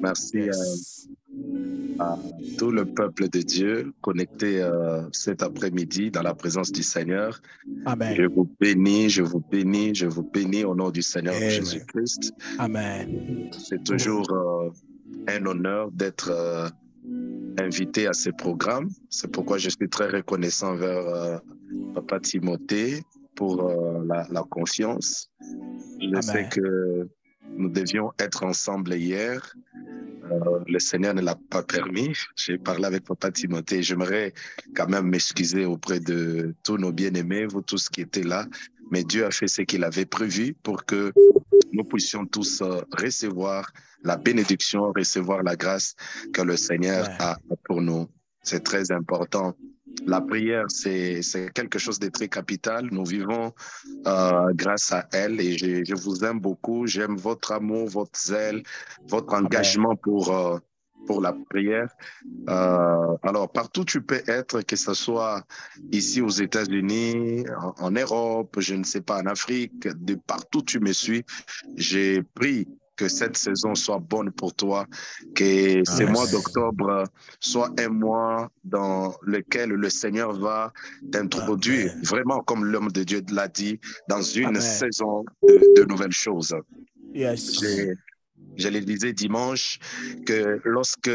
Merci Yes. à tout le peuple de Dieu connecté cet après-midi dans la présence du Seigneur. Je Amen. vous bénis, je vous bénis, je vous bénis au nom du Seigneur Amen. Jésus-Christ. Amen. C'est toujours un honneur d'être invité à ces programmes. C'est pourquoi je suis très reconnaissant envers Papa Timothée pour la confiance. Je sais Amen. que nous devions être ensemble hier. Le Seigneur ne l'a pas permis. J'ai parlé avec Papa Timothée. J'aimerais quand même m'excuser auprès de tous nos bien-aimés, vous tous qui étaient là. Mais Dieu a fait ce qu'il avait prévu pour que nous puissions tous recevoir la bénédiction, recevoir la grâce que le Seigneur Amen. a pour nous. C'est très important. La prière, c'est quelque chose de très capital. Nous vivons grâce à elle et je vous aime beaucoup. J'aime votre amour, votre zèle, votre engagement pour la prière. Alors, partout tu peux être, que ce soit ici aux États-Unis, en Europe, je ne sais pas, en Afrique, de partout tu me suis, j'ai pris que cette saison soit bonne pour toi, que ce mois Yes. d'octobre soit un mois dans lequel le Seigneur va t'introduire, Amen. vraiment comme l'homme de Dieu l'a dit, dans une Amen. saison de nouvelles choses. Yes. Je le disais dimanche que lorsque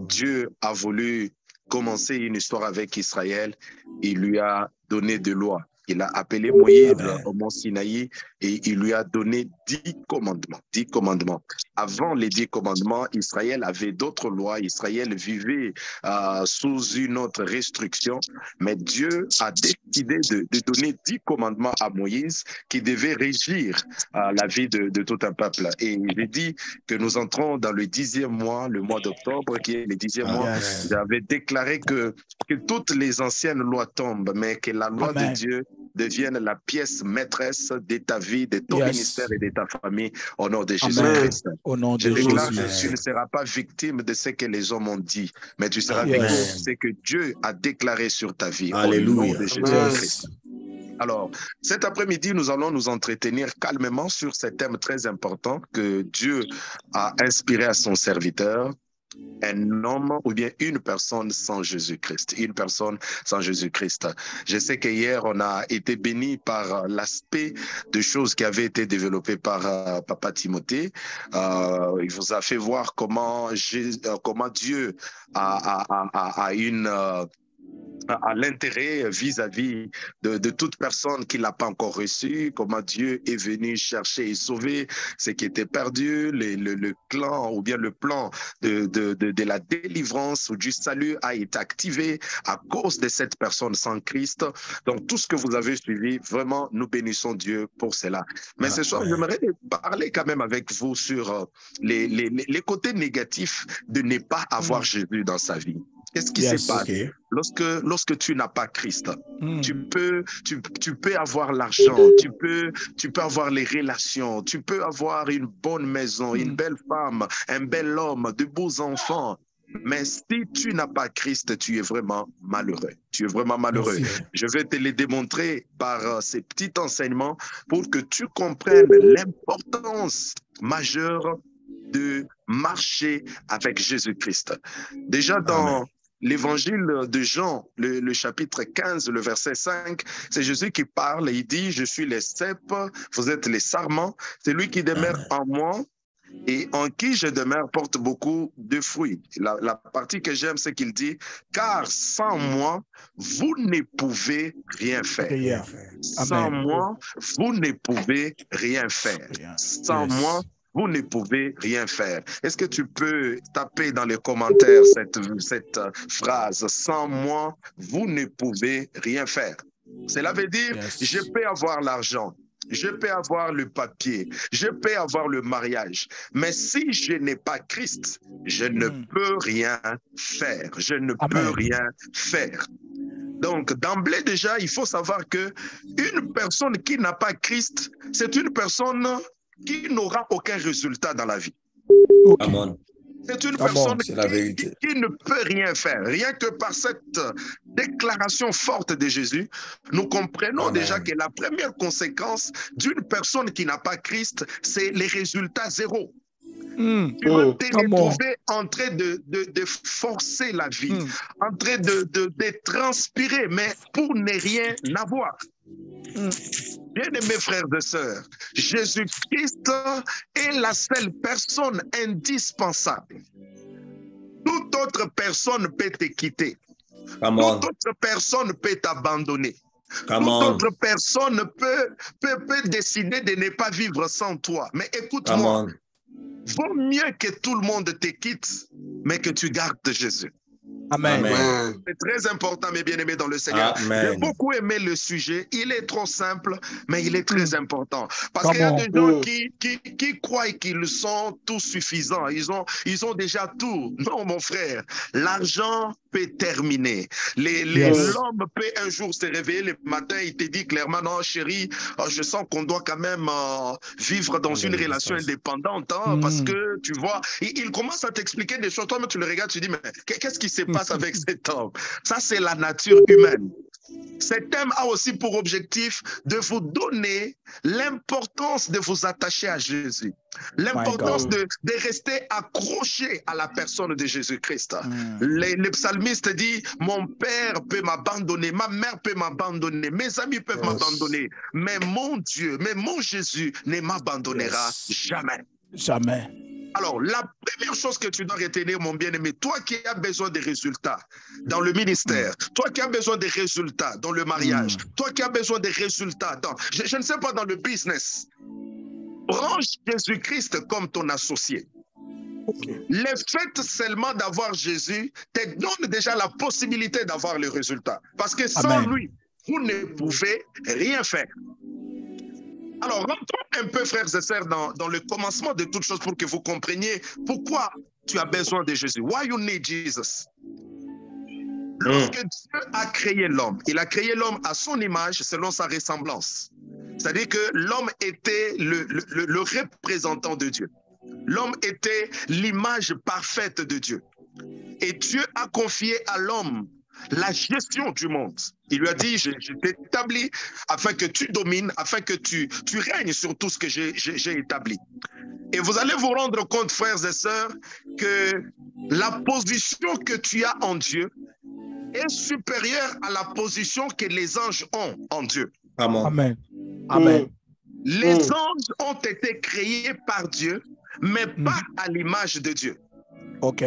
Dieu a voulu commencer une histoire avec Israël, il lui a donné des lois. Il a appelé Moïse Amen. au mont Sinaï et il lui a donné 10 commandements. 10 commandements. Avant les 10 commandements, Israël avait d'autres lois. Israël vivait sous une autre restriction. Mais Dieu a décidé de donner 10 commandements à Moïse qui devaient régir la vie de tout un peuple. Et j'ai dit que nous entrons dans le 10e mois, le mois d'octobre, qui est le 10e mois. Yes. J'avais déclaré que toutes les anciennes lois tombent, mais que la loi de Amen. Dieu devienne la pièce maîtresse de ta vie, de ton ministère Yes. et de ta famille au nom de Amen. Jésus-Christ. Au nom Je de déclare Jésus. que tu ne seras pas victime de ce que les hommes ont dit, mais tu seras Amen. victime de Yes. ce que Dieu a déclaré sur ta vie au nom Alléluia. de Jésus-Christ. Yes. Alors, cet après-midi, nous allons nous entretenir calmement sur ce thème très important que Dieu a inspiré à son serviteur, un homme ou bien une personne sans Jésus-Christ, une personne sans Jésus-Christ. Je sais qu'hier, on a été béni par l'aspect de choses qui avaient été développées par Papa Timothée. Il vous a fait voir comment Dieu a une... à l'intérêt vis-à-vis de toute personne qui ne l'a pas encore reçu, comment Dieu est venu chercher et sauver ce qui était perdu, le clan ou bien le plan de la délivrance ou du salut a été activé à cause de cette personne sans Christ. Donc tout ce que vous avez suivi, vraiment, nous bénissons Dieu pour cela. Mais ce soir, j'aimerais parler quand même avec vous sur les côtés négatifs de ne pas avoir Jésus dans sa vie. Qu'est-ce qui se passe lorsque tu n'as pas Christ? Tu peux avoir l'argent, tu peux avoir les relations, tu peux avoir une bonne maison, une belle femme, un bel homme, de beaux enfants. Mais si tu n'as pas Christ, tu es vraiment malheureux. Tu es vraiment malheureux. Merci. Je vais te les démontrer par ces petits enseignements pour que tu comprennes l'importance majeure de marcher avec Jésus-Christ. Déjà dans l'évangile de Jean, le chapitre 15, le verset 5, c'est Jésus qui parle et il dit, je suis les cèpes, vous êtes les sarments, c'est lui qui demeure en moi et en qui je demeure porte beaucoup de fruits. La partie que j'aime, c'est qu'il dit, car sans moi, vous ne pouvez rien faire. Rien. Sans Amen. moi, vous ne pouvez rien faire. Sans moi, vous ne pouvez rien faire. Est-ce que tu peux taper dans les commentaires cette phrase, sans moi, vous ne pouvez rien faire? Cela veut dire, je peux avoir l'argent, je peux avoir le papier, je peux avoir le mariage, mais si je n'ai pas Christ, je ne peux rien faire. Je ne peux rien faire. Donc, d'emblée déjà, il faut savoir que une personne qui n'a pas Christ, c'est une personne qui n'aura aucun résultat dans la vie. Amen. C'est une personne qui ne peut rien faire. Rien que par cette déclaration forte de Jésus, nous comprenons déjà que la première conséquence d'une personne qui n'a pas Christ, c'est les résultats zéro. Tu vas te retrouver en train de forcer la vie, en train de transpirer, mais pour ne rien avoir. Bien-aimés frères et sœurs, Jésus-Christ est la seule personne indispensable. Toute autre personne peut te quitter. Toute autre personne peut t'abandonner. Toute autre personne peut décider de ne pas vivre sans toi. Mais écoute-moi, vaut mieux que tout le monde te quitte, mais que tu gardes Jésus. Amen. Amen. C'est très important, mes bien-aimés dans le Seigneur. J'ai beaucoup aimé le sujet. Il est trop simple, mais il est très important. Parce qu'il y a des gens qui croient qu'ils sont tout suffisants. Ils ont déjà tout. Non, mon frère. L'argent peut terminer. L'homme peut un jour se réveiller le matin, il te dit clairement, non, chérie, je sens qu'on doit quand même vivre dans une relation indépendante, parce que, tu vois, il commence à t'expliquer des choses. Toi, tu le regardes, tu dis, mais qu'est-ce qui se passe avec cet homme? Ça, c'est la nature humaine. Cet thème a aussi pour objectif de vous donner l'importance de vous attacher à Jésus. L'importance de rester accroché à la personne de Jésus-Christ. Le psalmiste dit, mon père peut m'abandonner, ma mère peut m'abandonner, mes amis peuvent m'abandonner, mais mon Dieu, mais mon Jésus ne m'abandonnera jamais. Jamais. Alors, la première chose que tu dois retenir, mon bien-aimé, toi qui as besoin de résultats dans le ministère, toi qui as besoin de résultats dans le mariage, toi qui as besoin de résultats dans, je ne sais pas, dans le business, branche Jésus-Christ comme ton associé. Le fait seulement d'avoir Jésus te donne déjà la possibilité d'avoir le résultat. Parce que sans lui, vous ne pouvez rien faire. Alors, rentrons un peu, frères et sœurs, dans le commencement de toutes choses pour que vous compreniez pourquoi tu as besoin de Jésus. Why you need Jesus? Lorsque Dieu a créé l'homme, il a créé l'homme à son image, selon sa ressemblance. C'est-à-dire que l'homme était le représentant de Dieu. L'homme était l'image parfaite de Dieu. Et Dieu a confié à l'homme la gestion du monde. Il lui a dit, je t'établis afin que tu domines, afin que tu règnes sur tout ce que j'ai établi. Et vous allez vous rendre compte, frères et sœurs, que la position que tu as en Dieu est supérieure à la position que les anges ont en Dieu. Amen. Amen. Les anges ont été créés par Dieu, mais pas à l'image de Dieu.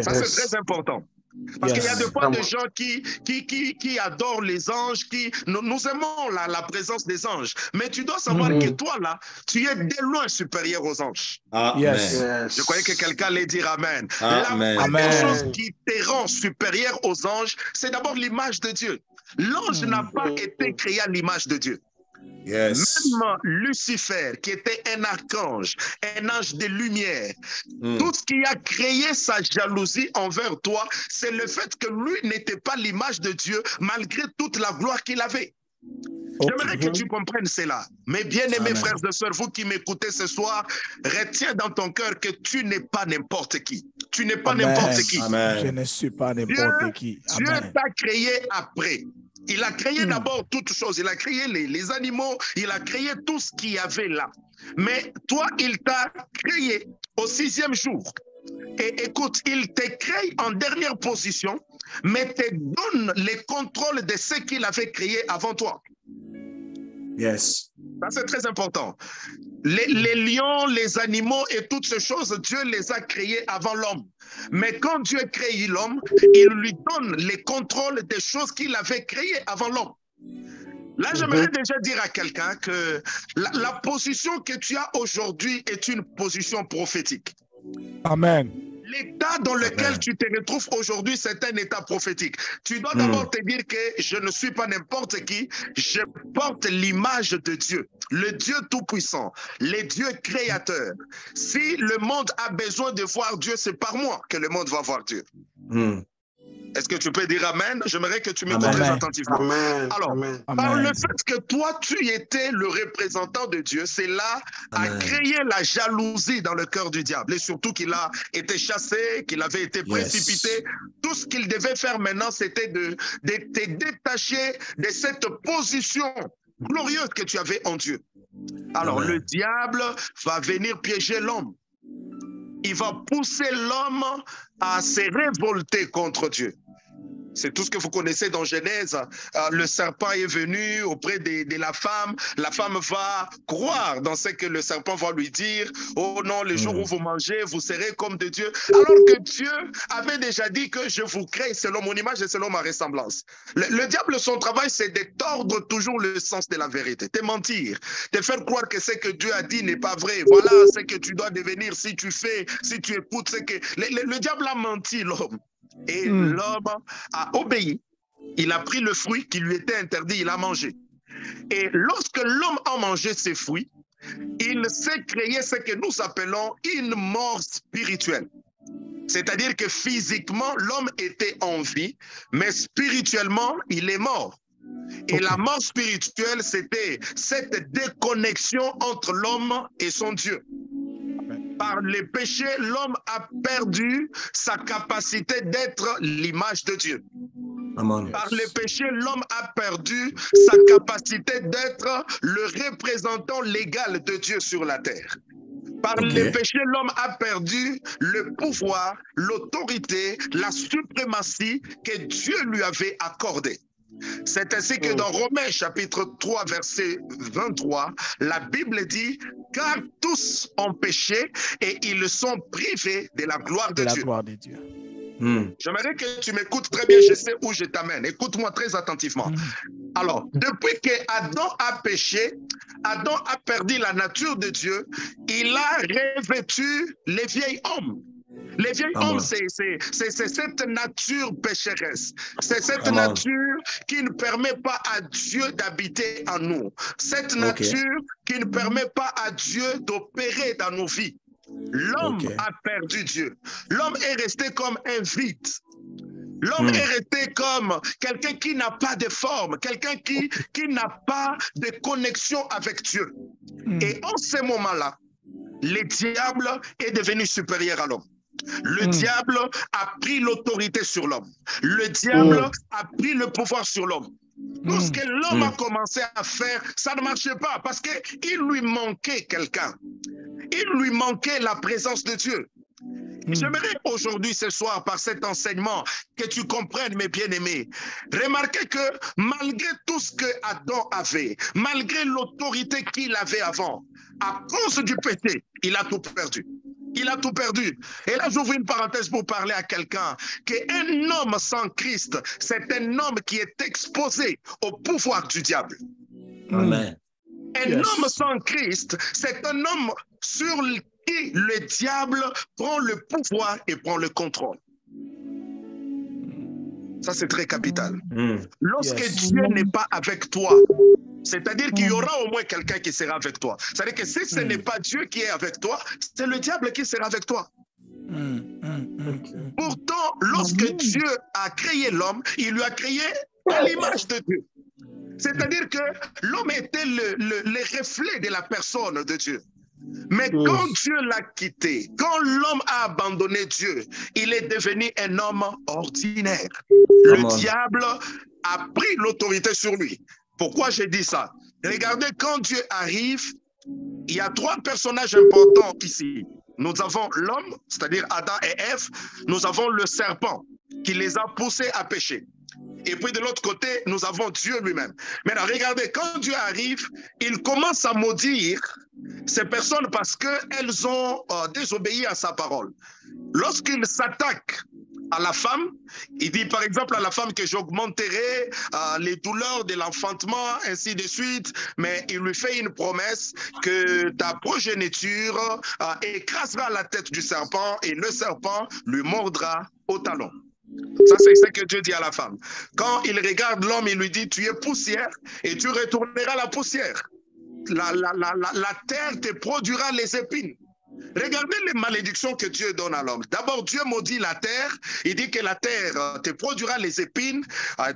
Ça, c'est très important. Parce qu'il y a des fois des gens qui adorent les anges, nous aimons la présence des anges. Mais tu dois savoir que toi, là, tu es de loin supérieur aux anges. Je croyais que quelqu'un allait dire Amen. La première chose qui te rend supérieur aux anges, c'est d'abord l'image de Dieu. L'ange n'a pas été créé à l'image de Dieu. Même Lucifer, qui était un archange, un ange de lumière, tout ce qui a créé sa jalousie envers toi, c'est le fait que lui n'était pas l'image de Dieu, malgré toute la gloire qu'il avait. J'aimerais que tu comprennes cela. Mes bien-aimés frères et sœurs, vous qui m'écoutez ce soir, retiens dans ton cœur que tu n'es pas n'importe qui. Tu n'es pas n'importe qui. Je ne suis pas n'importe qui. Dieu t'a créé après. Il a créé d'abord toutes choses. Il a créé les animaux. Il a créé tout ce qu'il y avait là. Mais toi, il t'a créé au 6e jour. Et écoute, il te crée en dernière position, mais te donne le contrôle de ce qu'il avait créé avant toi. Ça, c'est très important. Les lions, les animaux et toutes ces choses, Dieu les a créés avant l'homme. Mais quand Dieu crée l'homme, il lui donne les contrôles des choses qu'il avait créées avant l'homme. Là, j'aimerais déjà dire à quelqu'un que la position que tu as aujourd'hui est une position prophétique. Amen. L'état dans lequel tu te retrouves aujourd'hui, c'est un état prophétique. Tu dois d'abord te dire que je ne suis pas n'importe qui, je porte l'image de Dieu, le Dieu tout-puissant, le Dieu créateur. Si le monde a besoin de voir Dieu, c'est par moi que le monde va voir Dieu. Est-ce que tu peux dire Amen? J'aimerais que tu m'écoutes très attentivement. Alors, par le fait que toi, tu étais le représentant de Dieu, c'est là à créer la jalousie dans le cœur du diable. Et surtout qu'il a été chassé, qu'il avait été précipité. Tout ce qu'il devait faire maintenant, c'était de te détacher de cette position glorieuse que tu avais en Dieu. Alors, le diable va venir piéger l'homme. il va pousser l'homme à se révolter contre Dieu. C'est tout ce que vous connaissez dans Genèse. Le serpent est venu auprès de la femme. La femme va croire dans ce que le serpent va lui dire. Oh non, le jour où vous mangez, vous serez comme de Dieu. Alors que Dieu avait déjà dit que je vous crée selon mon image et selon ma ressemblance. Le diable, son travail, c'est de tordre toujours le sens de la vérité, de mentir, de faire croire que ce que Dieu a dit n'est pas vrai. Voilà ce que tu dois devenir si tu fais, si tu écoutes ce que... Le diable a menti l'homme. Et l'homme a obéi. Il a pris le fruit qui lui était interdit, il a mangé. Et lorsque l'homme a mangé ces fruits, il s'est créé ce que nous appelons une mort spirituelle. C'est-à-dire que physiquement, l'homme était en vie, mais spirituellement, il est mort. Et la mort spirituelle, c'était cette déconnexion entre l'homme et son Dieu. Par les péchés, l'homme a perdu sa capacité d'être l'image de Dieu. Amen. Par les péchés, l'homme a perdu sa capacité d'être le représentant légal de Dieu sur la terre. Par les péchés, l'homme a perdu le pouvoir, l'autorité, la suprématie que Dieu lui avait accordée. C'est ainsi que dans Romains chapitre 3 verset 23, la Bible dit « Car tous ont péché et ils sont privés de la gloire de Dieu. » J'aimerais que tu m'écoutes très bien, je sais où je t'amène. Écoute-moi très attentivement. Alors, depuis que Adam a péché, Adam a perdu la nature de Dieu, il a revêtu les vieils hommes. Les vieils hommes, c'est cette nature pécheresse. C'est cette nature qui ne permet pas à Dieu d'habiter en nous. Cette nature qui ne permet pas à Dieu d'opérer dans nos vies. L'homme a perdu Dieu. L'homme est resté comme un vide. L'homme est resté comme quelqu'un qui n'a pas de forme, quelqu'un qui n'a pas de connexion avec Dieu. Et en ce moment-là, le diable est devenu supérieur à l'homme. Le diable a pris l'autorité sur l'homme. Le diable a pris le pouvoir sur l'homme. Tout ce que l'homme a commencé à faire, ça ne marchait pas parce qu'il lui manquait quelqu'un. Il lui manquait la présence de Dieu. J'aimerais aujourd'hui, ce soir, par cet enseignement, que tu comprennes, mes bien-aimés. Remarquez que malgré tout ce que Adam avait, malgré l'autorité qu'il avait avant, à cause du péché, il a tout perdu. Il a tout perdu. Et là, j'ouvre une parenthèse pour parler à quelqu'un qu'un homme sans Christ, c'est un homme qui est exposé au pouvoir du diable. Amen. Un homme sans Christ, c'est un homme sur qui le diable prend le pouvoir et prend le contrôle. Ça, c'est très capital. Lorsque Dieu n'est pas avec toi, c'est-à-dire qu'il y aura au moins quelqu'un qui sera avec toi. C'est-à-dire que si ce n'est pas Dieu qui est avec toi, c'est le diable qui sera avec toi. Pourtant, lorsque Dieu a créé l'homme, il lui a créé à l'image de Dieu. C'est-à-dire que l'homme était le reflet de la personne de Dieu. Mais quand Dieu l'a quitté, quand l'homme a abandonné Dieu, il est devenu un homme ordinaire. Le diable a pris l'autorité sur lui. Pourquoi j'ai dit ça? Regardez, quand Dieu arrive, il y a trois personnages importants ici. Nous avons l'homme, c'est-à-dire Adam et Ève. Nous avons le serpent qui les a poussés à pécher. Et puis de l'autre côté, nous avons Dieu lui-même. Maintenant, regardez, quand Dieu arrive, il commence à maudire ces personnes parce qu'elles ont désobéi à sa parole. Lorsqu'il s'attaque à la femme, il dit par exemple à la femme que j'augmenterai les douleurs de l'enfantement, ainsi de suite, mais il lui fait une promesse que ta progéniture écrasera la tête du serpent et le serpent lui mordra au talon. Ça, c'est ce que Dieu dit à la femme. Quand il regarde l'homme, il lui dit, tu es poussière et tu retourneras la poussière. La terre te produira les épines. Regardez les malédictions que Dieu donne à l'homme. D'abord, Dieu maudit la terre. Il dit que la terre te produira les épines.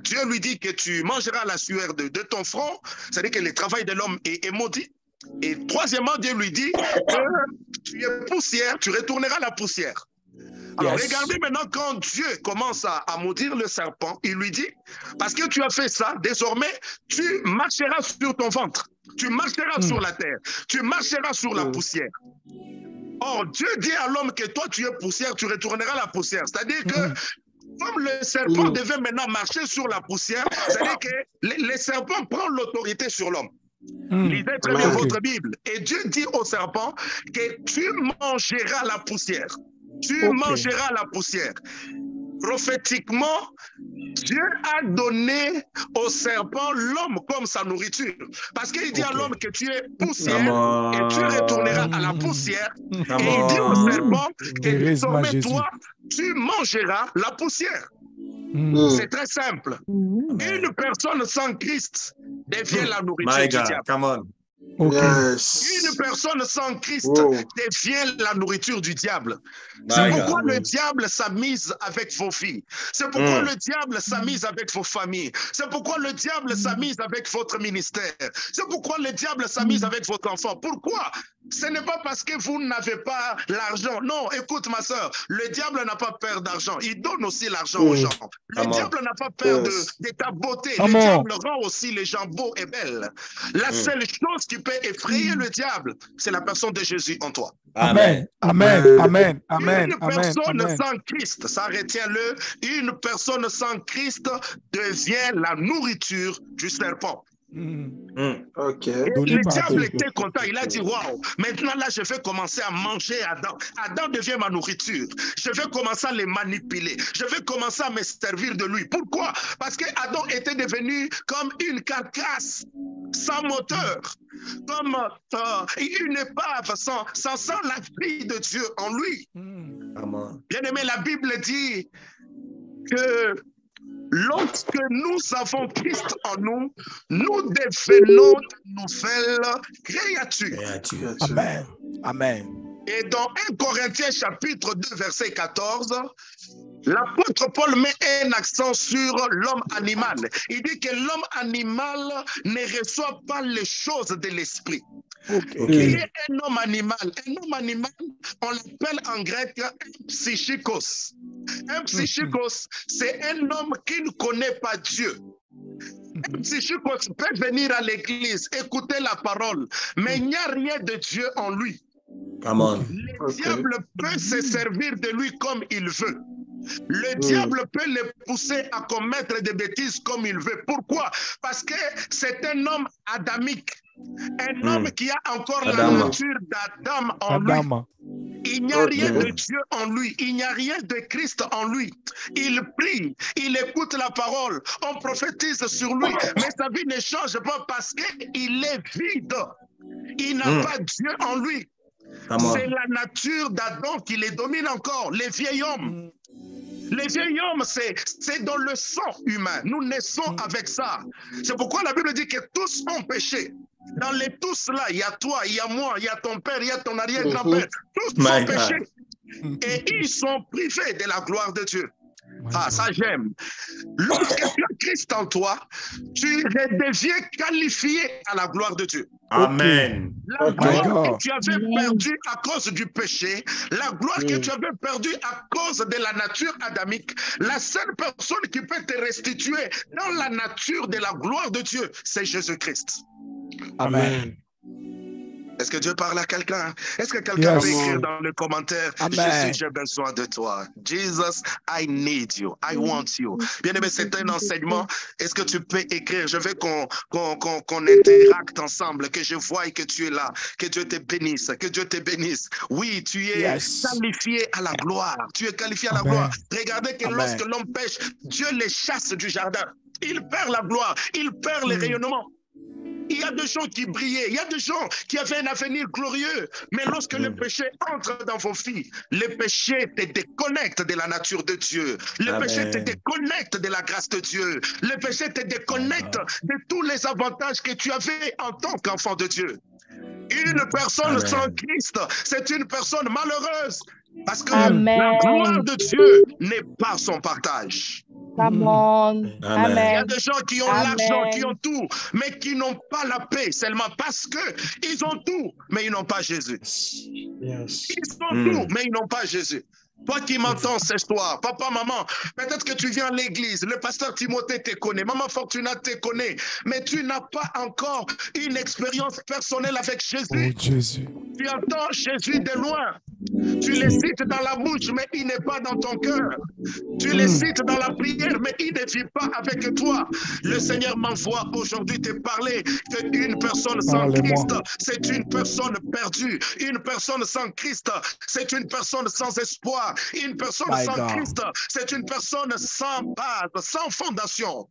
Dieu lui dit que tu mangeras la sueur de ton front. C'est-à-dire que le travail de l'homme est maudit. Et troisièmement, Dieu lui dit que tu es poussière, tu retourneras la poussière. Alors, regardez maintenant quand Dieu commence à maudire le serpent, il lui dit, parce que tu as fait ça, désormais, tu marcheras sur ton ventre, tu marcheras sur la terre, tu marcheras sur la poussière. Or, Dieu dit à l'homme que toi, tu es poussière, tu retourneras à la poussière. C'est-à-dire que comme le serpent devait maintenant marcher sur la poussière, c'est-à-dire que les serpents prennent l'autorité sur l'homme. Lisez très bien votre Bible. Et Dieu dit au serpent que tu mangeras la poussière. Tu mangeras la poussière. Prophétiquement, Dieu a donné au serpent l'homme comme sa nourriture. Parce qu'il dit à l'homme que tu es poussière et tu retourneras à la poussière. Et il dit au serpent que désormais toi, tu mangeras la poussière. C'est très simple. Une personne sans Christ devient la nourriture du diable. Come on. Une personne sans Christ devient la nourriture du diable. C'est pourquoi le diable s'amise avec vos filles. C'est pourquoi le diable s'amise avec vos familles. C'est pourquoi le diable s'amise avec votre ministère. C'est pourquoi le diable s'amise avec votre enfant. Pourquoi? Ce n'est pas parce que vous n'avez pas l'argent. Non, écoute ma soeur, le diable n'a pas peur d'argent. Il donne aussi l'argent aux gens. Le diable n'a pas peur de ta beauté. Le diable rend aussi les gens beaux et belles. La seule chose qui peut effrayer le diable, c'est la personne de Jésus en toi. Amen. Amen. Amen. Amen. Une personne sans Christ, ça retient-le, une personne sans Christ devient la nourriture du serpent. Le diable était content, il a dit waouh, maintenant là je vais commencer à manger Adam. Adam devient ma nourriture. Je vais commencer à les manipuler. Je vais commencer à me servir de lui. Pourquoi? Parce que Adam était devenu comme une carcasse sans moteur, comme une épave sans la vie de Dieu en lui. Bien aimé, la Bible dit que lorsque nous avons Christ en nous, nous devenons de nouvelles créatures. Amen. Amen. Et dans 1 Corinthiens chapitre 2 verset 14, l'apôtre Paul met un accent sur l'homme animal. Il dit que l'homme animal ne reçoit pas les choses de l'esprit. Il est un homme animal. Un homme animal, on l'appelle en grec un psychikos. Un psychikos, c'est un homme qui ne connaît pas Dieu. Un psychikos peut venir à l'église, écouter la parole, mais il n'y a rien de Dieu en lui. Le diable peut se servir de lui comme il veut. Le diable peut le pousser à commettre des bêtises comme il veut. Pourquoi? Parce que c'est un homme adamique. Un homme qui a encore la nature d'Adam en lui. Il n'y a rien de Dieu en lui. Il n'y a rien de Christ en lui. Il prie, il écoute la parole, on prophétise sur lui, mais sa vie ne change pas parce qu'il est vide. Il n'a pas Dieu en lui. C'est la nature d'Adam qui les domine encore, les vieils hommes. Les vieils hommes, c'est dans le sang humain. Nous naissons avec ça. C'est pourquoi la Bible dit que tous ont péché. Dans les tous là, il y a toi, il y a moi, il y a ton père, il y a ton arrière-grand-père. Tous ont péché. Et ils sont privés de la gloire de Dieu. Ah, ça j'aime. Lorsque tu as Christ en toi, tu deviens qualifié à la gloire de Dieu. Amen. La gloire que tu avais perdue à cause du péché, la gloire que tu avais perdue à cause de la nature adamique, la seule personne qui peut te restituer dans la nature de la gloire de Dieu, c'est Jésus-Christ. Amen. Est-ce que Dieu parle à quelqu'un? Est-ce que quelqu'un peut écrire dans le commentaire, Jésus, j'ai besoin de toi. Jesus, I need you. I want you. Bien aimé, c'est un enseignement. Est-ce que tu peux écrire? Je veux qu'on interacte ensemble, que je voie que tu es là, que Dieu te bénisse, que Dieu te bénisse. Oui, tu es qualifié à la gloire. Tu es qualifié à la gloire. Regardez que lorsque l'homme pêche, Dieu les chasse du jardin. Il perd la gloire, il perd les rayonnements. Il y a des gens qui brillaient, il y a des gens qui avaient un avenir glorieux. Mais lorsque le péché entre dans vos vies, le péché te déconnecte de la nature de Dieu. Le péché te déconnecte de la grâce de Dieu. Le péché te déconnecte de tous les avantages que tu avais en tant qu'enfant de Dieu. Une personne sans Christ, c'est une personne malheureuse. Parce que la gloire de Dieu n'est pas son partage. Come on. Amen. Il y a des gens qui ont l'argent, qui ont tout, mais qui n'ont pas la paix seulement parce qu'ils ont tout, mais ils n'ont pas Jésus. Ils ont tout, mais ils n'ont pas Jésus. Toi qui m'entends ce soir, papa, maman, peut-être que tu viens à l'église, le pasteur Timothée te connaît, maman Fortuna te connaît, mais tu n'as pas encore une expérience personnelle avec Jésus. Oh, Jésus. Tu entends Jésus de loin. Tu les cites dans la bouche, mais il n'est pas dans ton cœur. Tu les cites dans la prière, mais il ne vit pas avec toi. Le Seigneur m'envoie aujourd'hui te parler qu'une personne sans Christ, c'est une personne perdue. Une personne sans Christ, c'est une personne sans espoir. Une personne sans Christ, c'est une personne sans base, sans fondation.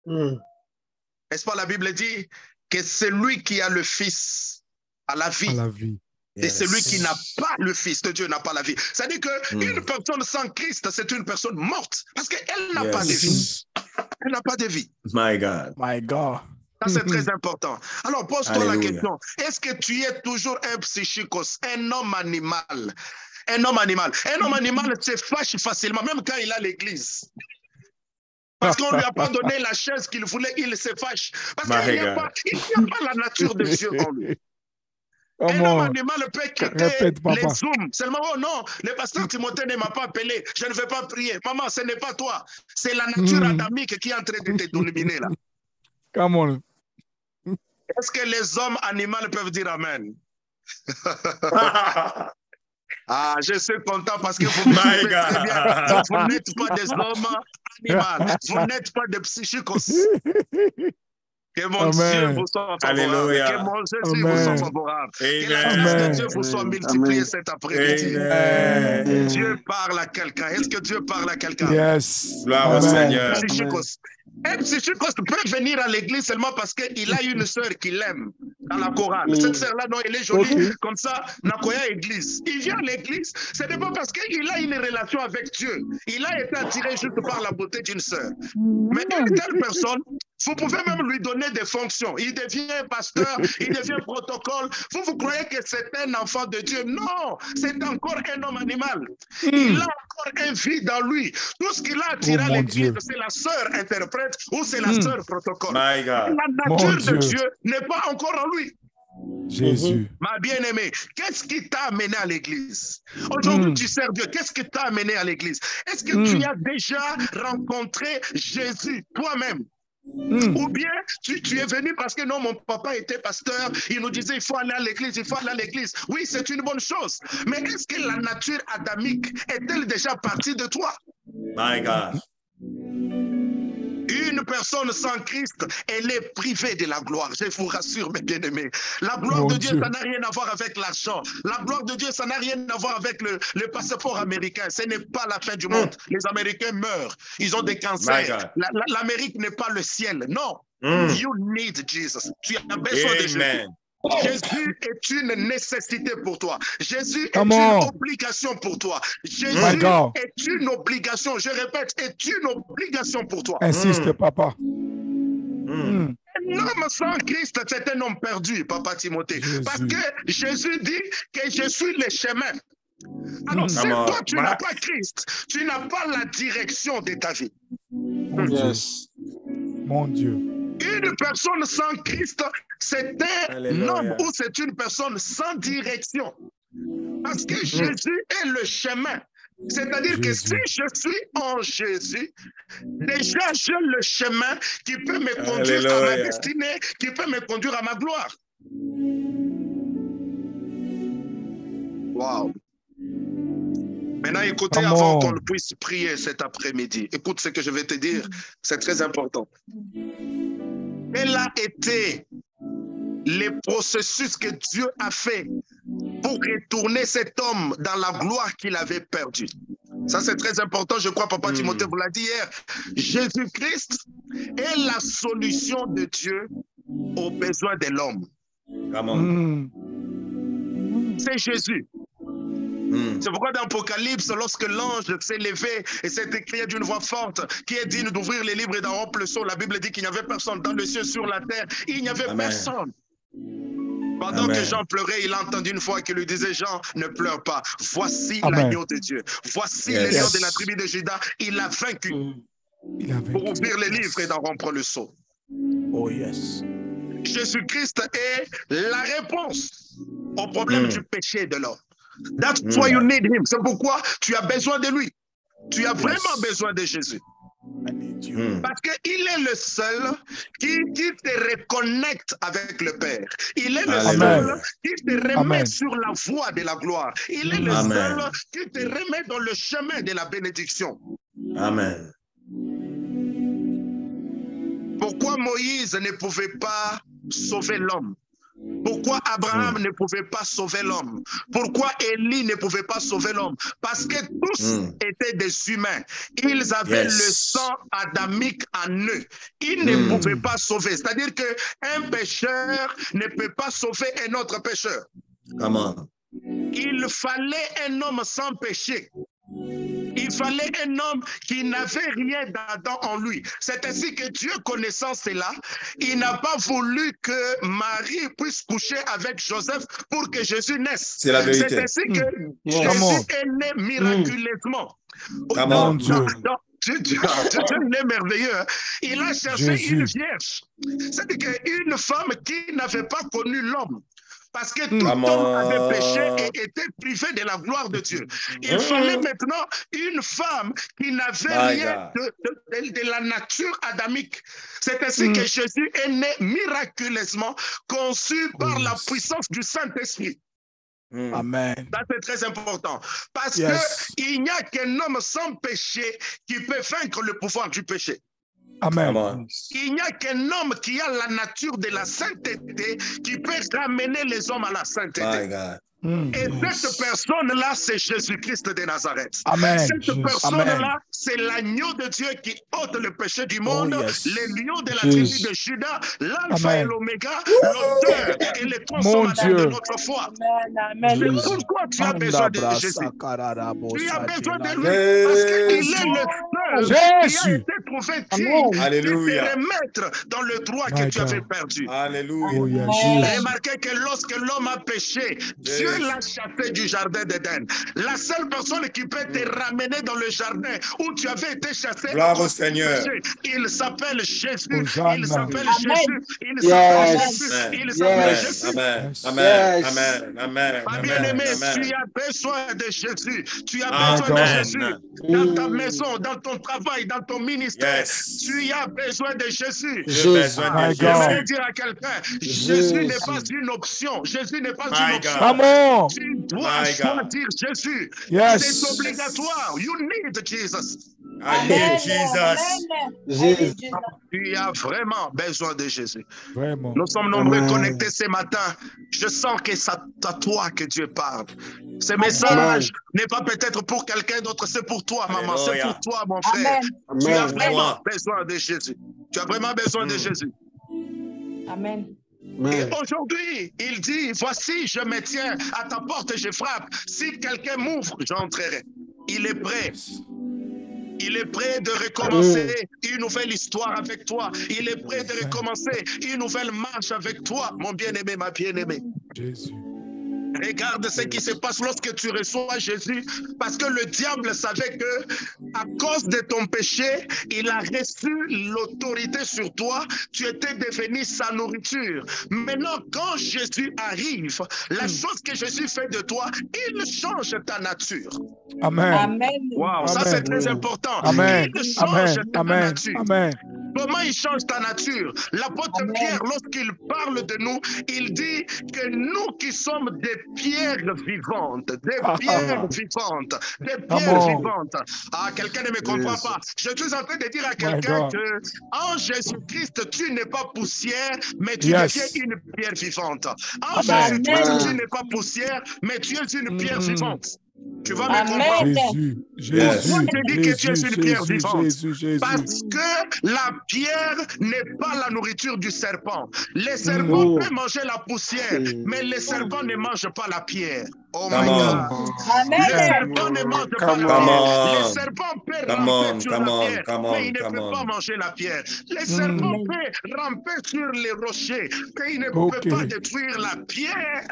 N'est-ce pas, la Bible dit que celui qui a le Fils a la vie. Et celui qui n'a pas le Fils de Dieu n'a pas la vie. C'est-à-dire qu'une personne sans Christ, c'est une personne morte. Parce qu'elle n'a pas de vie. Elle n'a pas de vie. My God. My God. Ça, c'est très important. Alors, pose-toi la question. Est-ce que tu es toujours un psychikos, un homme animal? Un homme animal. Un homme animal se fâche facilement, même quand il a l'église. Parce qu'on ne lui a pas donné la chaise qu'il voulait, il se fâche. Parce qu'il n'y a pas la nature de Dieu en lui. Un homme animal peut quitter les zooms. Seulement, oh non, le pasteur Timothée ne m'a pas appelé. Je ne vais pas prier. Maman, ce n'est pas toi. C'est la nature adamique qui est en train de te dominer là. Come on. Est-ce que les hommes animaux peuvent dire Amen? Ah, je suis content parce que vous me suivez très bien. Vous n'êtes pas des hommes animaux. Vous n'êtes pas des psychikos. Que mon Dieu vous soit favorable. Que mon Jésus vous soit favorable. Que la grâce de Dieu vous soit multipliée cet après-midi. Dieu parle à quelqu'un. Est-ce que Dieu parle à quelqu'un? Yes. Gloire au Seigneur. Un psychikos peut venir à l'église seulement parce qu'il a une sœur qui l'aime dans la chorale. Cette sœur-là, non, elle est jolie, comme ça, Nakoya église. Il vient à l'église, ce n'est pas parce qu'il a une relation avec Dieu. Il a été attiré juste par la beauté d'une sœur. Mais une telle personne, vous pouvez même lui donner des fonctions. Il devient pasteur, il devient protocole. Vous croyez que c'est un enfant de Dieu? Non, c'est encore un homme animal. Il a encore un vide dans lui. Tout ce qu'il a attiré à l'église, c'est la sœur interprète ou c'est la sœur protocole. My God. La nature de Dieu n'est pas encore en lui. Jésus. Ma bien-aimée, qu'est-ce qui t'a amené à l'église? Aujourd'hui, tu sers Dieu. Qu'est-ce qui t'a amené à l'église? Est-ce que tu as déjà rencontré Jésus toi-même? Ou bien tu es venu parce que non, mon papa était pasteur, il nous disait il faut aller à l'église, il faut aller à l'église. Oui, c'est une bonne chose. Mais est-ce que la nature adamique est-elle déjà partie de toi? My God. Une personne sans Christ, elle est privée de la gloire. Je vous rassure, mes bien-aimés. La gloire de Dieu, ça n'a rien à voir avec l'argent. La gloire de Dieu, ça n'a rien à voir avec le passeport américain. Ce n'est pas la fin du monde. Les Américains meurent. Ils ont des cancers. L'Amérique n'est pas le ciel. Non. You need Jesus. Tu as besoin de Jésus. Jésus est une nécessité pour toi. Jésus est une obligation pour toi. Jésus est une obligation, je répète, est une obligation pour toi. Insiste, papa. Un homme sans Christ, c'est un homme perdu, papa Timothée. Parce que Jésus dit que je suis le chemin. Alors, si toi, tu n'as pas Christ, tu n'as pas la direction de ta vie. Mon Dieu. Une personne sans Christ, c'est un homme ou c'est une personne sans direction. Parce que Jésus est le chemin. C'est-à-dire que si je suis en Jésus, déjà j'ai le chemin qui peut me conduire à ma destinée, qui peut me conduire à ma gloire. Wow. Maintenant, écoutez, avant qu'on puisse prier cet après-midi, écoute ce que je vais te dire, c'est très important. Quel a été le processus que Dieu a fait pour retourner cet homme dans la gloire qu'il avait perdue? Ça, c'est très important. Je crois, papa Timothée vous l'a dit hier. Jésus-Christ est la solution de Dieu aux besoins de l'homme. C'est Jésus. C'est pourquoi dans l'Apocalypse, lorsque l'ange s'est levé et s'est écrié d'une voix forte, qui est digne d'ouvrir les livres et d'en rompre le sceau, la Bible dit qu'il n'y avait personne dans le ciel, sur la terre, il n'y avait personne. Pendant que Jean pleurait, il a entendu une voix qui lui disait, Jean, ne pleure pas, voici l'agneau de Dieu, voici le lion de la tribu de Juda, il a vaincu. Pour ouvrir les livres et d'en rompre le sceau. Oh yes. Jésus-Christ est la réponse au problème du péché de l'homme. That's why you need him. C'est pourquoi tu as besoin de lui. Tu as vraiment besoin de Jésus. Parce qu'il est le seul qui te reconnecte avec le Père. Il est le seul qui te remet sur la voie de la gloire. Il est le seul qui te remet dans le chemin de la bénédiction. Amen. Pourquoi Moïse ne pouvait pas sauver l'homme? Pourquoi Abraham ne pouvait pas sauver l'homme? Pourquoi Élie ne pouvait pas sauver l'homme? Parce que tous étaient des humains. Ils avaient le sang adamique en eux. Ils ne pouvaient pas sauver. C'est-à-dire qu'un pécheur ne peut pas sauver un autre pécheur. Comment? Il fallait un homme sans péché. Il fallait un homme qui n'avait rien d'Adam en lui. C'est ainsi que Dieu, connaissant cela, il n'a pas voulu que Marie puisse coucher avec Joseph pour que Jésus naisse. C'est la vérité. C'est ainsi que Jésus est né miraculeusement. Mon Dieu. Dieu est merveilleux. Hein? Il a cherché une vierge. C'est-à-dire qu'une femme qui n'avait pas connu l'homme. Parce que tout homme avait péché et était privé de la gloire de Dieu. Il fallait maintenant une femme qui n'avait rien de la nature adamique. C'est ainsi que Jésus est né miraculeusement, conçu par la puissance du Saint-Esprit. Amen. Ça, c'est très important. Parce qu'il n'y a qu'un homme sans péché qui peut vaincre le pouvoir du péché. Amen. Il n'y a qu'un homme qui a la nature de la sainteté qui peut ramener les hommes à la sainteté. Et cette personne-là, c'est Jésus-Christ de Nazareth. Amen. Cette personne-là, c'est l'agneau de Dieu qui ôte le péché du monde, le lion de la tribu de Judas, l'alpha et l'oméga, l'auteur et le consommateur de notre foi. C'est pourquoi tu as besoin de Jésus. Tu as besoin de lui parce qu'il est le seul qui a été trouvé digne de te remettre dans le droit que tu avais perdu. Alléluia. Remarquez que lorsque l'homme a péché, Dieu l'a chassé du jardin d'Éden. La seule personne qui peut te ramener dans le jardin où tu avais été chassé, il s'appelle Jésus. Il s'appelle Jésus. Il s'appelle Jésus. Il s'appelle Jésus. Amen. Amen. Amen. Ma bien-aimé, tu as besoin de Jésus. Tu as besoin de Jésus. Dans ta maison, dans ton travail, dans ton ministère, tu as besoin de Jésus. J'aimerais dire à quelqu'un, Jésus n'est pas une option. Jésus n'est pas une option. Tu dois choisir Jésus. C'est obligatoire. You need Jesus. Amen. Jesus. Tu as vraiment besoin de Jésus. Vraiment. Nous sommes nombreux connectés ce matin. Je sens que c'est à toi que Dieu parle. Ce message n'est pas peut-être pour quelqu'un d'autre, c'est pour toi, maman. C'est pour toi, mon frère. Tu as vraiment besoin de Jésus. Tu as vraiment besoin de Jésus. Amen. Et aujourd'hui, il dit, voici, je me tiens à ta porte et je frappe. Si quelqu'un m'ouvre, j'entrerai. Il est prêt. Il est prêt de recommencer une nouvelle histoire avec toi. Il est prêt de recommencer une nouvelle marche avec toi, mon bien-aimé, ma bien-aimée. Jésus. Regarde ce qui se passe lorsque tu reçois Jésus, parce que le diable savait que à cause de ton péché, il a reçu l'autorité sur toi, tu étais devenu sa nourriture. Maintenant, quand Jésus arrive, la chose que Jésus fait de toi, il change ta nature. Amen. Amen. Wow, ça c'est très important. Amen. Il change ta Amen. nature. Amen. Comment il change ta nature? L'apôtre Pierre, lorsqu'il parle de nous, il dit que nous qui sommes des pierres vivantes, des pierres vivantes, des pierres vivantes. Ah, quelqu'un ne me comprend pas. Je suis en train de dire à quelqu'un que en Jésus-Christ, tu n'es pas poussière, mais tu deviens une pierre vivante. En Jésus-Christ, tu n'es pas poussière, mais tu es une pierre vivante. Tu vas me comprendre. Pourquoi je dis que tu es une pierre vivante? Parce que la pierre n'est pas la nourriture du serpent. Les serpents peuvent manger la poussière, mais les serpents ne mangent pas la pierre. Oh my God. Les serpents ne mangent pas la pierre. Les serpents peuvent ramper sur la pierre, mais ils ne peuvent pas manger la pierre. Les serpents peuvent ramper sur les rochers, mais ils ne peuvent pas détruire la pierre.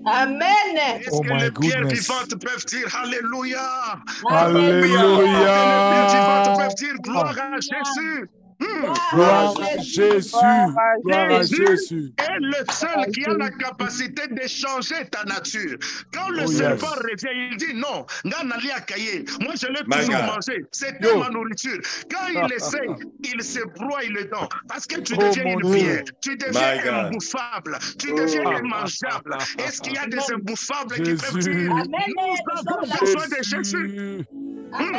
Amen. Est-ce que les pierres vivantes peuvent dire Alléluia? Alléluia. Les pierres vivantes peuvent dire gloire à Jésus. Gloire à Jésus. Gloire à Jésus. est le seul qui a la capacité de changer ta nature. Quand le serpent revient, il dit non, moi je l'ai toujours mangé, c'était ma nourriture. Quand il essaie, il se broie les dents parce que tu deviens une pierre, tu deviens imbouffable, tu deviens immangeable. Est-ce qu'il y a des imbouffables qui peuvent dire nous avons besoin de Jésus?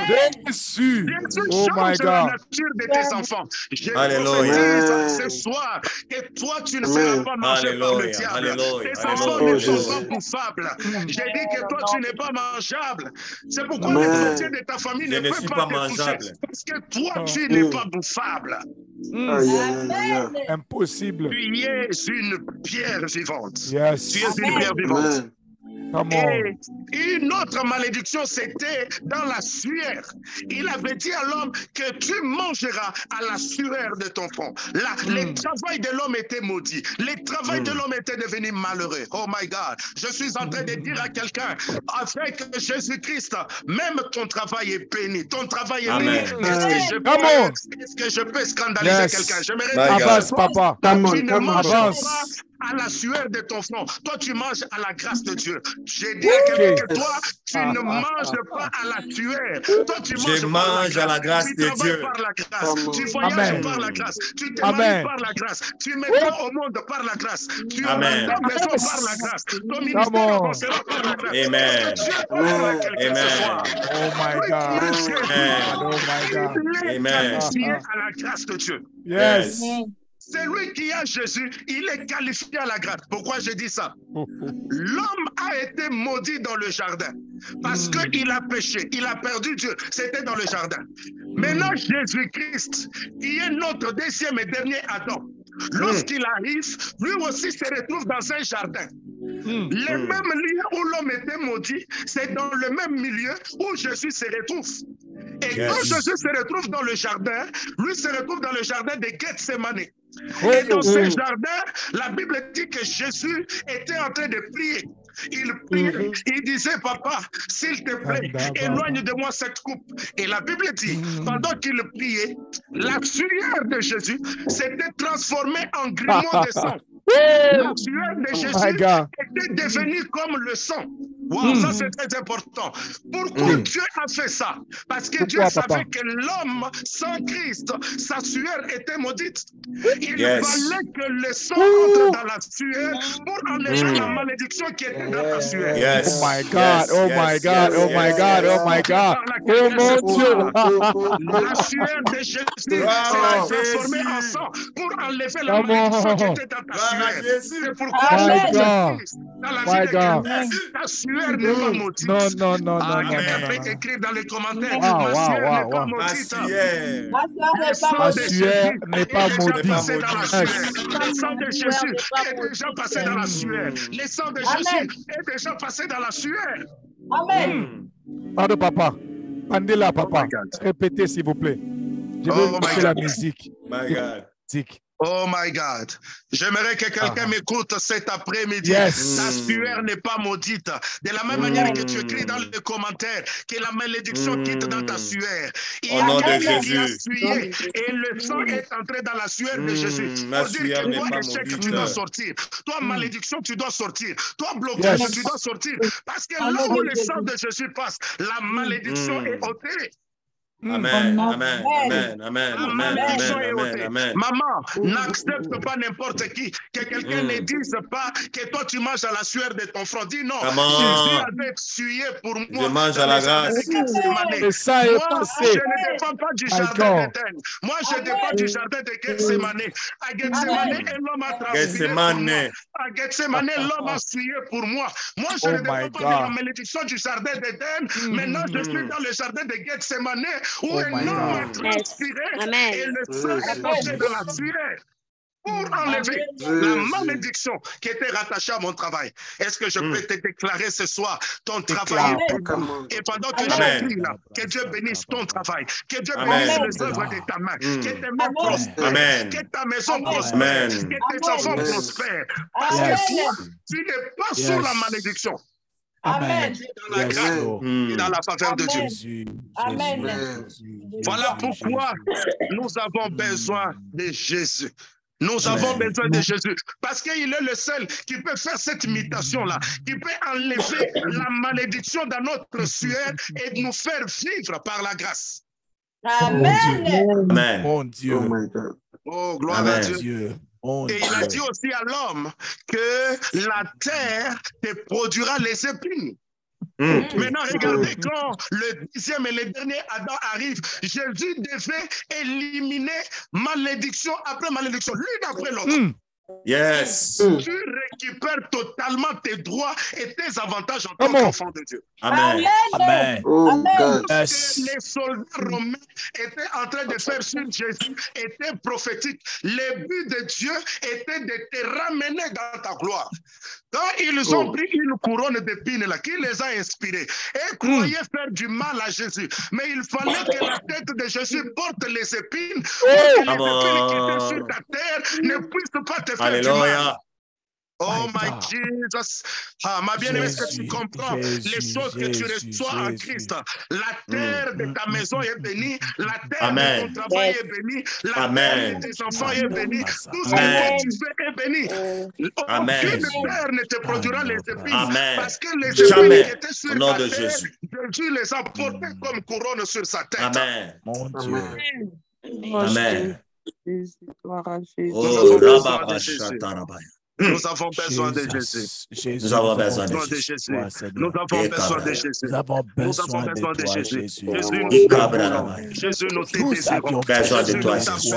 Jésus. Oh my God. La nature de tes enfants. Je prophétise ce soir que toi tu ne seras pas mangé par le diable. Tes enfants ne sont pas bouffables. J'ai dit que toi tu n'es pas mangeable. C'est pourquoi les chrétiens de ta famille ne peuvent pas te toucher. Parce que toi tu n'es pas bouffable. Impossible. Tu es une pierre vivante. Yes. Tu es une pierre vivante. Et une autre malédiction, c'était dans la sueur. Il avait dit à l'homme que tu mangeras à la sueur de ton front. Le travail de l'homme était maudit. Le travail de l'homme était devenu malheureux. Oh my God. Je suis en train de dire à quelqu'un, avec Jésus-Christ, même ton travail est béni. Ton travail est béni. Est-ce que je peux scandaliser quelqu'un? Avance, papa. Tu ne manges pas à la sueur de ton front. Toi, tu manges à la grâce de Dieu. J'ai dit à quelqu'un que toi, tu ne manges pas à la sueur. Toi, tu manges à la grâce de Dieu. Par la grâce. Tu voyages par la grâce. Tu te maries par la grâce. Tu mets au monde par la grâce. Tu mets ta maison par la grâce. Ton ministère avancera par la grâce. Amen. Amen. Oh my God. Oh my God. Amen. À la grâce de Dieu. Yes. Celui qui a Jésus, il est qualifié à la grâce. Pourquoi je dis ça? L'homme a été maudit dans le jardin parce qu'il a péché, il a perdu Dieu. C'était dans le jardin. Maintenant, Jésus-Christ, qui est notre deuxième et dernier Adam, lorsqu'il arrive, lui aussi se retrouve dans un jardin. Le même lieu où l'homme était maudit, c'est dans le même milieu où Jésus se retrouve. Et quand Jésus se retrouve dans le jardin, lui se retrouve dans le jardin de Gethsemane. Et dans ce jardin, la Bible dit que Jésus était en train de prier. Il priait, il disait, papa, s'il te plaît, éloigne de moi cette coupe. Et la Bible dit, pendant qu'il priait, la sueur de Jésus s'était transformée en grumeau de sang. La sueur de Jésus était devenue comme le sang. Wow, ça c'est très important. Pourquoi Dieu a fait ça? Parce que Dieu savait que l'homme sans Christ, sa sueur était maudite. Il fallait que le sang entre dans la sueur pour enlever la malédiction qui était dans la sueur. Oh my God, oh my God, oh my God, oh my God. Oh mon Dieu. La sueur de Jésus s'est transformée en sang pour enlever la malédiction qui était dans ta sueur. C'est pourquoi Jésus, dans la vie de quelqu'un, ta sueur n'est pas maudite. Non. Quelqu'un peut écrire dans les commentaires, ma sueur n'est pas maudite. Ma sueur n'est pas maudite. Le sang de Jésus est déjà passé dans la sueur. Le sang de Jésus est déjà passé dans la sueur. Amen. Pardon, papa. Pendez là, papa. Répétez, s'il vous plaît. Je vais écouter la musique. My God. Oh my God. J'aimerais que quelqu'un m'écoute cet après-midi. Ta sueur n'est pas maudite. De la même manière que tu écris dans les commentaires que la malédiction quitte dans ta sueur. Il y a quelqu'un qui a sué et le sang est entré dans la sueur de Jésus. Pour dire que toi, échec, tu dois sortir. Toi, malédiction, tu dois sortir. Toi, blocage, tu dois sortir. Parce que là où le sang de Jésus passe, la malédiction est ôtée. Amen. Maman, n'accepte pas n'importe qui. Que quelqu'un ne dise pas que toi tu manges à la sueur de ton front. Dis non. Jésus avait sué pour moi. Je mange à la grâce. Et ça est passé. Je ne dépends pas du jardin d'Éden. Moi, je dépends du jardin de Gethsemane. À Gethsemane, l'homme a transpiré pour moi. À Gethsemane, l'homme a sué pour moi. Moi, je ne dépends pas de la malédiction du jardin d'Éden. Maintenant, je suis dans le jardin de Gethsemane où un homme a transpiré et le sang est passé dans la sueur pour enlever la malédiction qui était rattachée à mon travail. Est-ce que je peux te déclarer ce soir ton travail? Et pendant que je prie là, que Dieu bénisse ton travail, que Dieu bénisse les œuvres de ta main, que tes mains prospèrent, que ta maison prospère, que tes enfants prospèrent. Parce que toi, tu n'es pas sous la malédiction. Amen. Dans la grâce et dans la faveur de Dieu. Jésus. Amen. Voilà pourquoi nous avons besoin de Jésus. Nous avons besoin de Jésus parce qu'il est le seul qui peut faire cette imitation-là, qui peut enlever la malédiction dans notre sueur et nous faire vivre par la grâce. Amen. Amen. Mon Dieu. Oh, gloire Amen. à Dieu. Dieu. Et il a dit aussi à l'homme que la terre te produira les épines. Maintenant, regardez, quand le 10e et le dernier Adam arrive, Jésus devait éliminer malédiction après malédiction, l'une après l'autre. Yes. Tu récupères totalement tes droits et tes avantages en tant qu'enfant de Dieu. Amen. Amen. Ce que les soldats romains étaient en train de faire sur Jésus était prophétique. Le but de Dieu était de te ramener dans ta gloire. Quand ils ont pris une couronne d'épines là, qui les a inspirés et croyaient faire du mal à Jésus, mais il fallait que la tête de Jésus porte les épines pour que les épines qui étaient sur ta terre ne puissent pas te faire du mal. Alléluia. Oh my Jesus. Ah, ma bien-aimée, est-ce que tu comprends les choses que tu reçois en Christ? La terre de ta maison est bénie, la terre de ton travail est bénie, la terre de tes enfants est bénie, tout ce que tu fais est béni. Aucune terre ne te produira les épines parce que les épines qui étaient sur ta terre, Jésus les a portées comme couronne sur sa tête. Amen. Mon Dieu. Amen. Nous avons besoin de Jésus. Nous avons besoin de Jésus. Jésus. Nous avons besoin de Jésus. Nous avons besoin de Jésus. Jésus. Jésus, nous te désirons. Besoin de toi, Jésus. Jésus.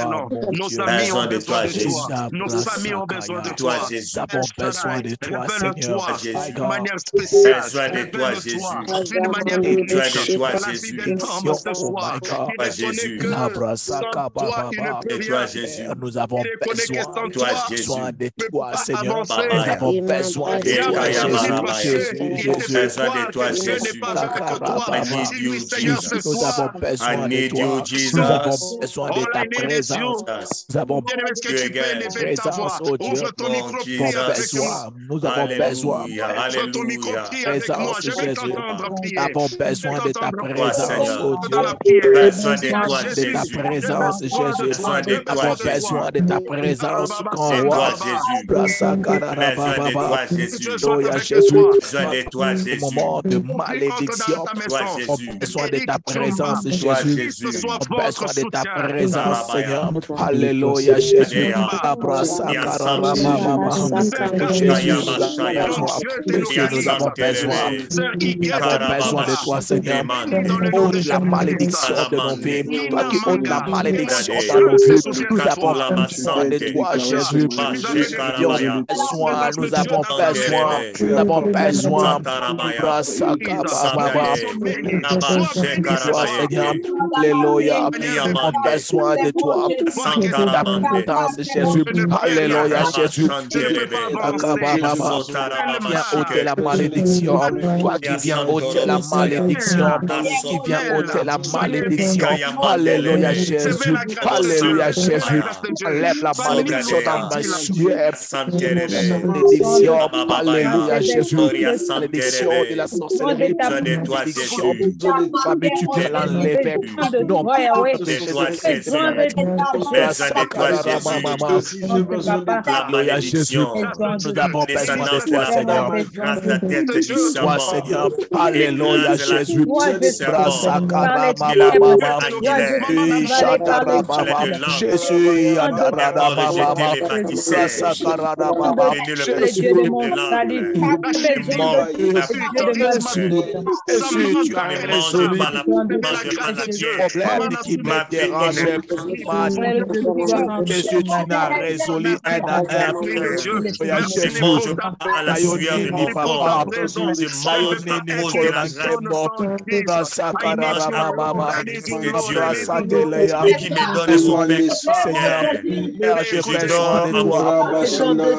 Nos amis ont besoin de Jésus. toi. Nos familles ont besoin de toi. Nous avons besoin de toi, Seigneur. D'une manière spéciale. Besoin de toi, Jésus. D'une manière unique. Besoin de toi, Dans la vie Jésus. des hommes ce soir. Il Jésus. reconnaît que sans toi, il ne peut Et toi, rien. Jésus. Nous avons Il reconnaît que sans Toi, toi, Jésus. besoin de toi, pas Seigneur. avancer. Nous avons besoin de toi, Jésus. Besoin de toi, Dieu n'est Jésus. pas avec toi. I need you, Dis-lui, Seigneur, Jesus. ce Nous soir, avons besoin I de need toi. you, Jesus. Nous avons besoin de ta All I need is you. présence. Nous avons Bien-aimé, est-ce que tu peux élever ta voix? présence, oh Dieu. Ouvre ton micro, Oh, prie Jesus. avec moi. besoin. Nous avons besoin. Ouvre ton micro, prie avec moi. Présence, Je vais Jésus. t'entendre prier. Nous avons besoin de ta présence, oh Dieu. Dans la prière. Besoin de toi, De ta Jésus. présence, Jésus. Besoin de Nous toi, avons Jésus. besoin de ta présence, grand C'est roi. toi, Jésus. Besoin de toi, Jésus. Alléluia, Jésus. Besoin de toi, Au Jésus. moment de malédiction, Toi, on Jésus. a besoin de ta présence, Toi, Jésus. Jésus. On a besoin de ta présence, Baba, Seigneur. Alléluia, Jésus. Adéa. Abrasa, Y'a karara, Sam, mama. Jésus. Jésus, Y'a nous avons Machaya. besoin. Monsieur, Y'a nous avons besoin. Sankerele. Nous avons besoin de toi, Seigneur. Ôte la malédiction de nos vies. Toi qui ôtes la malédiction dans nos vies. Nous avons besoin de toi, Jésus. Nous avons besoin. Nous avons besoin. Nous avons besoin. Abrasa, karara, toi, Seigneur. Alléluia. Nous avons besoin de toi. Ta présence, Jésus. Alléluia, Jésus. Viens ôter la malédiction. Toi qui viens ôter la malédiction. Qui viens ôter la malédiction. Alléluia, Jésus. Alléluia, Jésus. Enlève la malédiction dans ma sueur. Malédiction. Alléluia, Jésus. Malédiction de la sorcellerie. Malédiction de la famille. Tu peux l'enlever. Non, Alléluia, Jésus. Nous avons besoin de toi, Seigneur. Toi, Seigneur. Alléluia, Jésus. Jésus. Tu as résolu problème qui me dérangeait. Jésus, tu n'as résolu un à un. Jésus,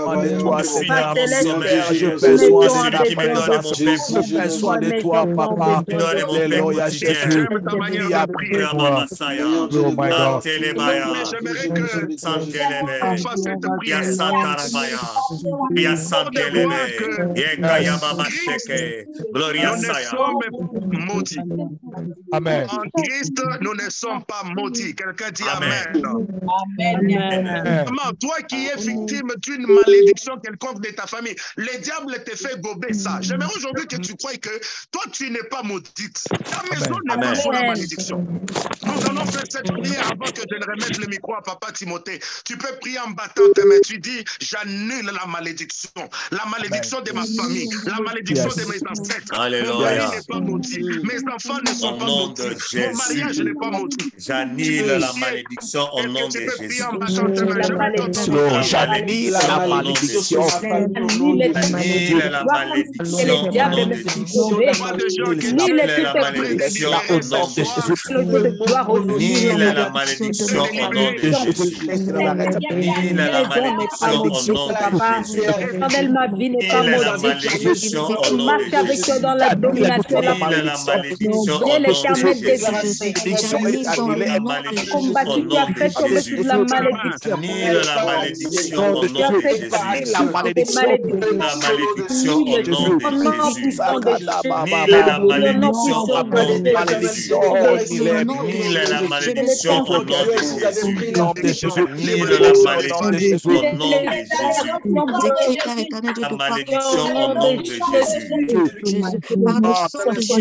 besoin de toi, Je suis Seigneur. dans mon sommeil. J'ai besoin de Celui qui me donne mon pain j'ai besoin de toi, Papa. donne mon pain Alléluia, quotidien. Jésus. J'aime ta manière Il y a de prier. Rama Masaya. Oh my God. Antelebaya. Mais j'aimerais que Santelebe. on fasse cette Via prière. Santarabaya. Via Santelebe. Yekaya Baba Sheke. Gloria Nous ne Saya. sommes maudits. Amen. En Christ, nous ne sommes pas maudits. Quelqu'un dit Amen. Amen. Maman, toi qui es victime d'une malédiction quelconque de ta famille, le diable te fait gober ça. J'aimerais aujourd'hui que tu croies que toi, tu n'es pas maudite. Ta maison n'est pas sous la malédiction. Nous allons faire cette prière avant que je ne remette le micro à Papa Timothée. Tu peux prier en battant tes mains. Tu dis, j'annule la malédiction de ma famille, la malédiction de mes ancêtres. Alléluia. Mon mari n'est pas maudit. Mes enfants ne sont Au pas nom maudits. de Mon Jésus. mariage n'est pas maudit. J'annule la malédiction au nom de Tu peux prier Jésus. en battant tes mains. Je vais t'entendre. Lord, j'annule la malédiction. Annule la malédiction au nom de Jésus. Moi, des gens qui Annule la prennent malédiction des au nom de Jésus. Annule la malédiction au nom de Jésus. Annule la malédiction au nom de Jésus. Ma vie n'est pas Annule la maudite. malédiction au Je nom marche de avec Jésus. toi dans la domination et la Annule la malédiction au Dieu nom l'éternel de des Jésus. Malédiction est annulée. La malédiction combattu au qui a nom fait de tomber Jésus. toute la malédiction. Annule la malédiction au De nom de Jésus, Jésus. la malédiction. La malédiction au nom de Jésus. Au nom puissant de Jésus. Annule la malédiction au nom de Jésus. Malédiction, Annule la malédiction au nom de Jésus. nom de Jésus. Annule la malédiction au nom de Jésus. La malédiction au nom de Jésus. Par le sang de Jésus.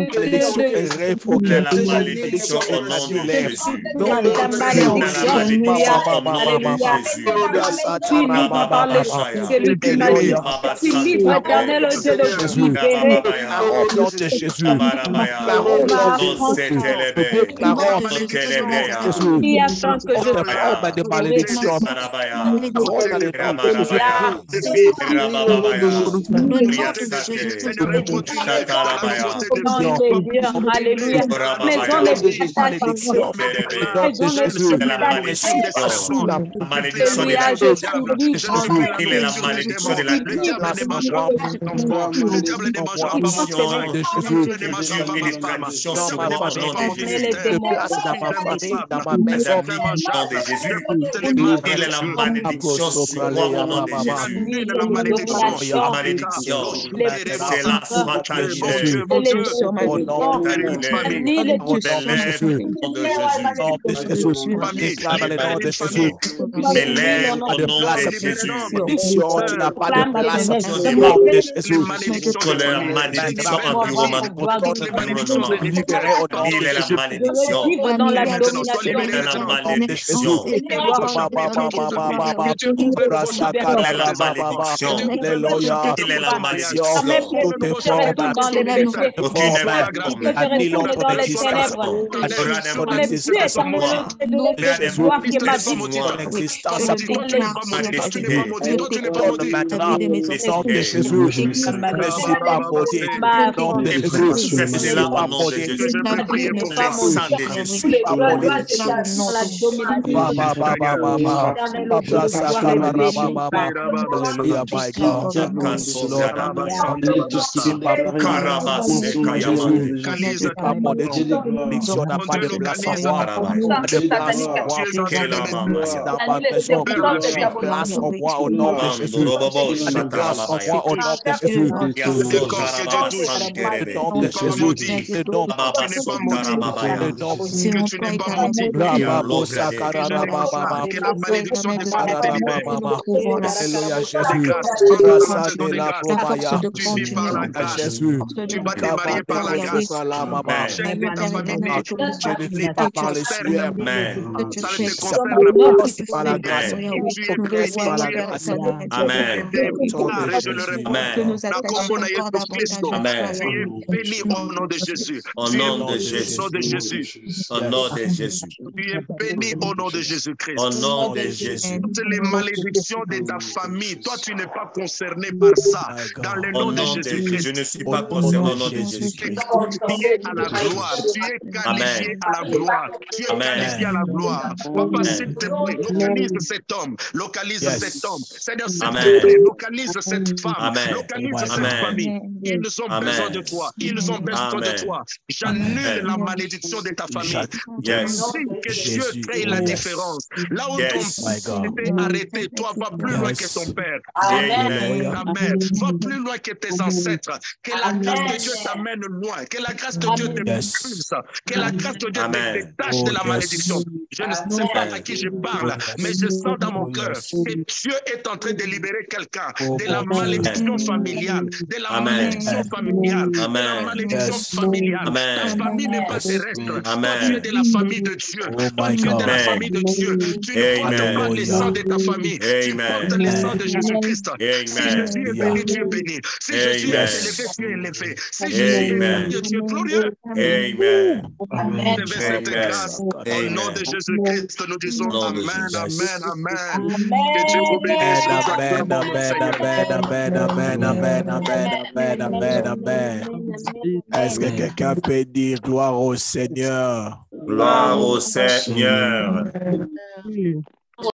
Malédiction est révoquée. La malédiction au nom de Jésus. La Annule la malédiction, malédiction au nom de alléluia. Jésus. Tu livres par le sang de celui qui m'a dit. Tu livres, éternel, au Dieu de libérer. Au nom de Jésus. Qui attend que je Forme de malédiction. Alléluia. Maison n'est plus malédiction il est la malédiction de la Le diable ne mangera pas ton enfant. Le diable ne mangera pas votre femme. Le diable ne mangera pas ma femme. sur moi au nom de Jésus. De place dans ma famille, dans ma maison. Au nom de Jésus. Il est la malédiction sur moi au nom de Jésus. La malédiction. La malédiction. C'est la fatalité. Au nom de Jésus. Déclare le nom de Jésus. M'élève au nom de Jésus. Malédiction, tu n'as pas de place au nom de Jésus. Que la malédiction environnementale. Libéré au nom de Il est la Jésus. malédiction. dans la Il est la malédiction. Il est la malédiction. Il est la malédiction. Aucune Jésus, tu vas te marier par la grâce. Chef de ta famille, je ne pas par les sueurs, ça ne te concerne par la grâce. Amen. Je le béni au nom de Jésus. Au nom de Jésus. Au nom de Jésus. Tu es béni au nom de Jésus-Christ. Au nom de Jésus. Toutes les malédictions de ta famille, toi tu n'es pas concerné par ça. Dans le nom de Jésus-Christ. Je ne suis pas concerné au nom de Jésus. Tu es qualifié à la gloire. Tu es qualifié à la gloire. Tu es qualifié à la gloire. Papa, s'il te plaît, localise cet homme. localise cet homme, Seigneur, cette Amen. femme, localise cette femme, Amen. localise cette Amen. famille. Ils ont Amen. besoin de toi. Ils ont besoin de Amen. toi. J'annule Amen. la malédiction de ta famille. Yes. Que Dieu Jésus. crée la différence. Là où Yes. ton My père God. était arrêté, toi, va plus loin que Yes. ton père. Amen. Ta mère, va plus loin que tes ancêtres. Que la grâce de Dieu t'amène loin. Que la grâce de Dieu te propulse. Que la grâce de Dieu te Amen. détache de la malédiction. Je ne sais pas à qui je parle, mais je sens dans mon cœur que Dieu est en train de libérer quelqu'un de la malédiction familiale, de la Amen. malédiction familiale, de la Amen. malédiction Yes. familiale. Amen. Ta famille n'est pas terrestre. Toi, Amen. tu es de la famille de Dieu. Oh Toi, my tu es de la God. famille de Dieu. Tu ne portes Amen. pas les sangs de ta famille. Tu Amen. portes les sangs de Jésus-Christ. Si Amen. Jésus est béni, tu es béni. Si Jésus est Amen. élevé, tu es élevé. Si Jésus est Amen. glorieux, tu es glorieux. Amen. Recevez cette Amen. grâce. Au nom de Jésus-Christ, nous disons Au nom de Amen, Jésus. Amen, Amen. Que Dieu vous bénisse Amen. exactement, mon Seigneur. Amen. Est-ce que quelqu'un peut dire gloire au Seigneur? Gloire Gloire au Seigneur.